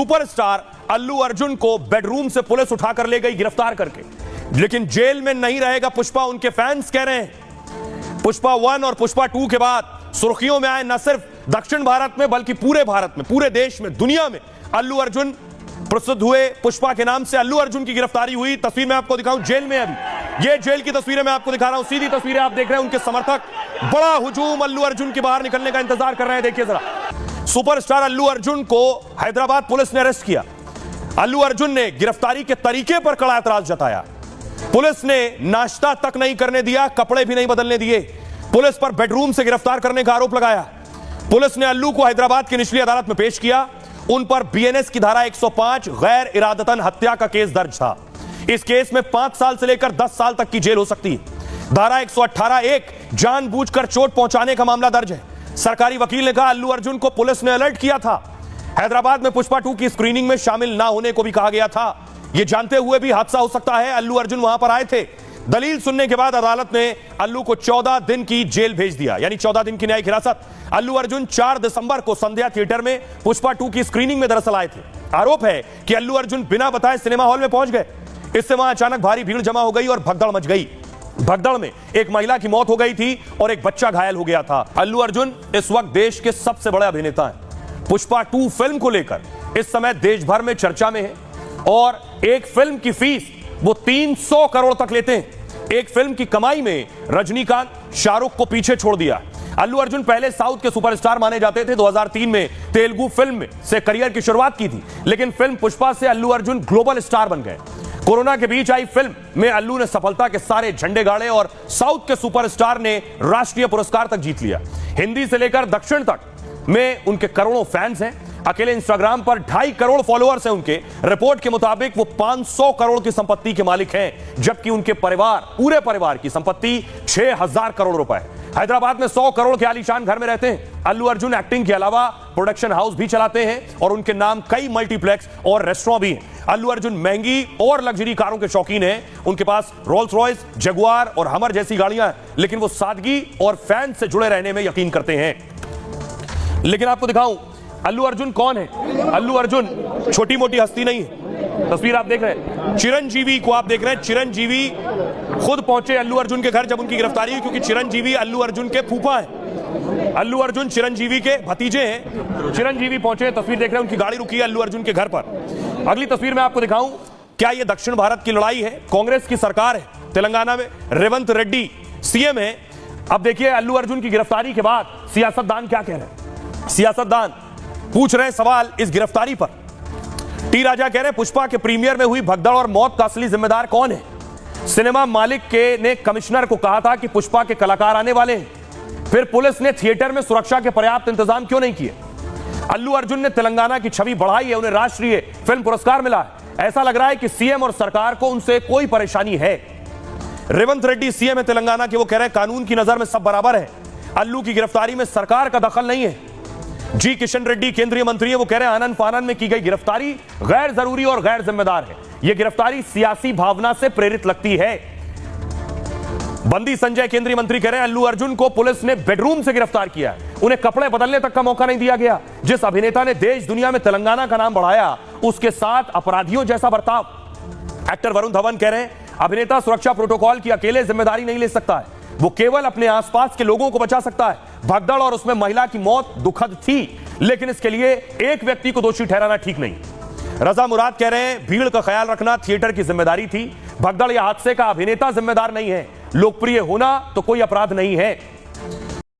Superstar Allu Arjun को bedroom से police उठाकर ले गई गिरफ्तार करके, लेकिन जेल में नहीं रहेगा पुष्पा, उनके फैंस कह रहे हैं। पुष्पा 1 और पुष्पा 2 के बाद सुर्खियों में आए न सिर्फ दक्षिण भारत में बल्कि पूरे भारत में, पूरे देश में, दुनिया में अल्लू अर्जुन प्रसिद्ध हुए। पुष्पा के नाम से अल्लू अर्जुन की गिरफ्तारी हुई। तस्वीर मैं आपको दिखाऊं, जेल में अभी ये जेल की तस्वीरें मैं आपको दिखा रहा हूं, सीधी तस्वीरें आप देख रहे हैं। उनके समर्थक बड़ा हुजूम अल्लू अर्जुन के बाहर निकलने का इंतजार कर रहे हैं। देखिए जरा, सुपरस्टार अल्लू अर्जुन को हैदराबाद पुलिस ने अरेस्ट किया। अल्लू अर्जुन ने गिरफ्तारी के तरीके पर कड़ा एतराज जताया। पुलिस ने नाश्ता तक नहीं करने दिया, कपड़े भी नहीं बदलने दिए। पुलिस पर बेडरूम से गिरफ्तार करने का आरोप लगाया। पुलिस ने अल्लू को हैदराबाद की निचली अदालत में पेश किया। उन पर बीएनएस की धारा 105 गैर इरादतन हत्या का केस दर्ज था। इस केस में 5 साल से लेकर 10 साल तक की जेल हो सकती है। धारा 118(1) जानबूझकर चोट पहुंचाने का मामला दर्ज है। सरकारी वकील ने कहा अल्लू अर्जुन को पुलिस ने अलर्ट किया था। हैदराबाद में पुष्पा 2 की स्क्रीनिंग में शामिल ना होने को भी कहा गया था। यह जानते हुए भी हादसा हो सकता है, अल्लू अर्जुन वहां पर आए थे। दलील सुनने के बाद अदालत ने अल्लू को 14 दिन की जेल भेज दिया, यानी 14 दिन की न्यायिक हिरासत। अल्लू अर्जुन 4 दिसंबर को संध्या थिएटर में पुष्पा 2 की स्क्रीनिंग में दरअसल आए थे। आरोप है कि अल्लू अर्जुन बिना बताए सिनेमा हॉल में पहुंच गए। इससे वहां अचानक भारी भीड़ जमा हो गई और भगदड़ मच गई। भगदड़ में एक महिला की मौत हो गई थी और एक बच्चा घायल हो गया था। अल्लू अर्जुन इस वक्त देश के सबसे बड़े अभिनेता हैं। पुष्पा 2 फिल्म को लेकर इस समय देश भर में चर्चा में है और एक फिल्म की फीस वो 300 करोड़ तक लेते हैं। एक फिल्म की कमाई में रजनीकांत, शाहरुख को पीछे छोड़ दिया। अल्लू अर्जुन पहले साउथ के सुपरस्टार माने जाते थे। 2003 में तेलुगु फिल्म से करियर की शुरुआत की थी, लेकिन फिल्म पुष्पा से अल्लू अर्जुन ग्लोबल स्टार बन गए। कोरोना के बीच आई फिल्म में अल्लू ने सफलता के सारे झंडे गाड़े और साउथ के सुपरस्टार ने राष्ट्रीय पुरस्कार तक जीत लिया। हिंदी से लेकर दक्षिण तक में उनके करोड़ों फैंस हैं। अकेले इंस्टाग्राम पर 2.5 करोड़ फॉलोअर्स हैं उनके। रिपोर्ट के मुताबिक वो 500 करोड़ की संपत्ति के मालिक हैं, जबकि उनके पूरे परिवार की संपत्ति 6000 करोड़ रुपए। हैदराबाद में 100 करोड़ के आलीशान घर में रहते हैं। अल्लू अर्जुन एक्टिंग के अलावा प्रोडक्शन हाउस भी चलाते हैं और उनके नाम कई मल्टीप्लेक्स और रेस्टोरेंट भी हैं। अल्लू अर्जुन महंगी और लग्जरी कारों के शौकीन हैं। उनके पास रोल्स रॉयस, जगुआर और हमर जैसी गाड़ियां हैं, लेकिन वो सादगी और फैन से जुड़े रहने में यकीन करते हैं। लेकिन आपको दिखाऊं अल्लू अर्जुन कौन है। अल्लू अर्जुन छोटी मोटी हस्ती नहीं है। तस्वीर आप देख रहे हैं, चिरंजीवी को आप देख रहे हैं। चिरंजीवी खुद पहुंचे अल्लू अर्जुन के घर जब उनकी गिरफ्तारी हुई, क्योंकि चिरंजीवी अल्लू अर्जुन के फूफा हैं। अल्लू अर्जुन चिरंजीवी के भतीजे हैं। चिरंजीवी पहुंचे, तस्वीर देख रहे हैं, उनकी गाड़ी रुकी है अल्लू अर्जुन के घर पर। अगली तस्वीर में आपको दिखाऊं, क्या यह दक्षिण भारत की लड़ाई है? कांग्रेस की सरकार है तेलंगाना में, रेवंत रेड्डी सीएम है। अब देखिए अल्लू अर्जुन की गिरफ्तारी के बाद सियासतदान क्या कह रहे हैं। सियासतदान पूछ रहे हैं सवाल इस गिरफ्तारी पर। टी राजा कह रहे हैं पुष्पा के प्रीमियर में हुई भगदड़ और मौत का असली जिम्मेदार कौन है? सिनेमा मालिक ने कमिश्नर को कहा था कि पुष्पा के कलाकार आने वाले हैं, फिर पुलिस ने थिएटर में सुरक्षा के पर्याप्त इंतजाम क्यों नहीं किए? अल्लू अर्जुन ने तेलंगाना की छवि बढ़ाई है, उन्हें राष्ट्रीय फिल्म पुरस्कार मिला है। ऐसा लग रहा है कि सीएम और सरकार को उनसे कोई परेशानी है। रेवंत रेड्डी सीएम है तेलंगाना के, वो कह रहे हैं कानून की नजर में सब बराबर है। अल्लू की गिरफ्तारी में सरकार का दखल नहीं है। जी किशन रेड्डी केंद्रीय मंत्री है, वो कह रहे हैं आनंद फानन में की गई गिरफ्तारी गैर जरूरी और गैर जिम्मेदार है। यह गिरफ्तारी सियासी भावना से प्रेरित लगती है। बंदी संजय केंद्रीय मंत्री कह रहे हैं अल्लू अर्जुन को पुलिस ने बेडरूम से गिरफ्तार किया, उन्हें कपड़े बदलने तक का मौका नहीं दिया गया। जिस अभिनेता ने देश दुनिया में तेलंगाना का नाम बढ़ाया, उसके साथ अपराधियों जैसा बर्ताव। एक्टर वरुण धवन कह रहे हैं अभिनेता सुरक्षा प्रोटोकॉल की अकेले जिम्मेदारी नहीं ले सकता है, वो केवल अपने आसपास के लोगों को बचा सकता है। भगदड़ और उसमें महिला की मौत दुखद थी, लेकिन इसके लिए एक व्यक्ति को दोषी ठहराना ठीक नहीं। रजा मुराद कह रहे हैं भीड़ का ख्याल रखना थिएटर की जिम्मेदारी थी, भगदड़ या हादसे का अभिनेता जिम्मेदार नहीं है। लोकप्रिय होना तो कोई अपराध नहीं है।